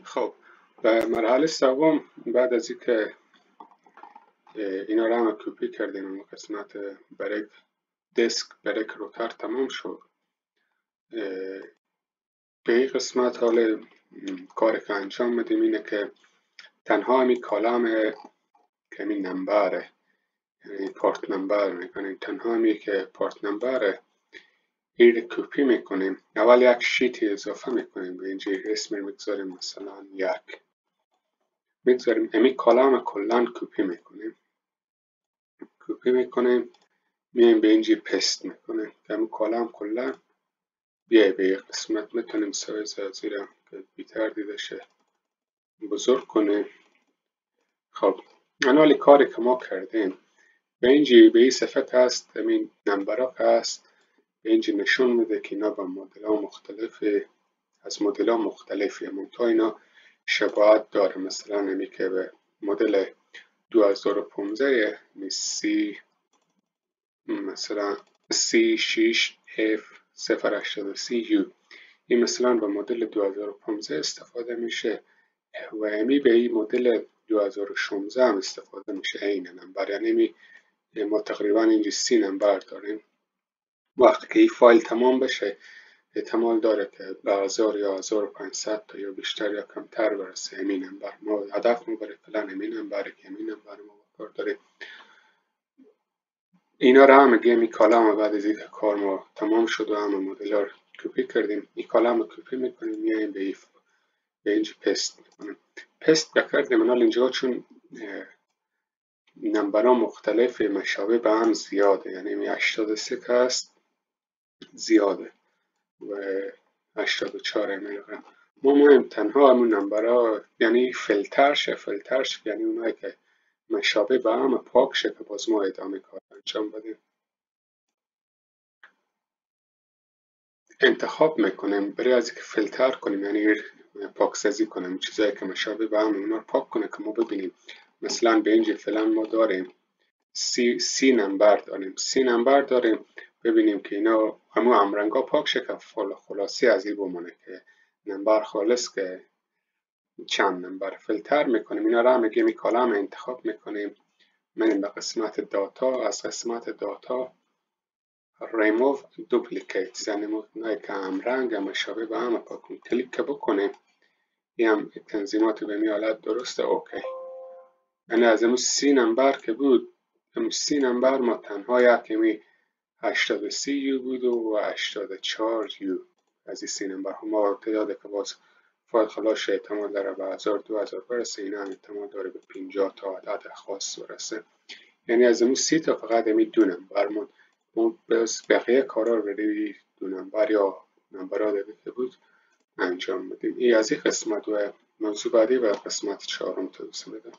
خب و مرحله سوم بعد از اینکه اینا رو هم کپی کردیم و قسمت برک دسک برک روتر تمام شد، به این قسمت حال کاری که انجام میدیم اینه که تنها همین کالم که همین نمبره، یعنی پارت نمبر میکنیم، تنها همی که پارت نمبره این رو کپی میکنیم. اول یک شیتی اضافه میکنیم، به اینجا اسم رو میگذاریم مثلا یک، میگذاریم امی کالم کلن کپی میکنیم میایم به اینجا پست میکنیم که امی کالم کلن بیای به یک قسمت میتونیم سایز از زیرم که بیتر دیده شه بزرگ کنیم. خب انالی کاری که ما کردیم به اینجا به این صفت هست، همین نمبرها که هست به اینجا نشون میده که اینا با مدل ها مختلفه، از مدل ها مختلفه، منتها اینا شباهت داره. مثلا همی که به مدل 2015 سی مثلا C6F083U این مثلا به مدل 2015 استفاده میشه و همی به این مدل 2016 هم استفاده میشه این نمبر، یعنی ما تقریبا اینجا 30 نمبر داریم. وقتی که این فایل تمام بشه احتمال داره که به 1000 یا 1500 تا یا بیشتر یا کمتر برسه همین نمبر. ما هدف ما برای فعلا همین نمبره که همین نمبر ما کار داره. اینا را هم اگه این کالم بعد از اینکه کار ما تمام شد و همه مدل ها رو کپی کردیم، این کالم رو کپی میکنیم میایم به اینجا پست میکنیم. پست بکردیم منال اینجا چون نمبر ها مختلف مشابه به هم زیاده، یعنی 83 که هست زیاده و 84 میلقم ما مهم تنها همون نمبرها یعنی فیلترش یعنی اونایی که مشابه به هم پاک شه که باز ما ادامه کار انجام بدیم. انتخاب میکنیم برای از اینکه فیلتر کنیم، یعنی پاکسازی کنیم چیزایی که مشابه به هم اونا رو پاک کنه که ما ببینیم. مثلا به اینجا فعلا ما داریم سی نمبر داریم ببینیم که اینا همون همرنگا پاک شه که خلاصی از این بمونه که نمبر خالص که چند نمبر فیلتر میکنیم. اینا را هم میگیم این کالم انتخاب میکنیم، منیم به قسمت داتا، از قسمت داتا remove duplicates یعنی اونایی که همرنگ هم مشابه به هم پاک کلیک که بکنیم این هم تنظیمات به می حالت درسته اوکی. یعنی از همون 30 نمبر که بود، همون 30 نمبر ما تنها یکی 83 یو بود و 84 یو از این 30 نمبر ما تعداده که باز فایل خلاص احتمال داره به 1000 2000 برسه، این هم احتمال داره به 50 تا عدد خاص برسه. یعنی از همون 30 تا فقط همین 2 نمبر ما بقیه کارا رو برای 2 نمبر یا نمبرها دیگه که بود انجام بدیم. این از این قسمت و موضوع بعدی و قسمت 4 توضیح میدم.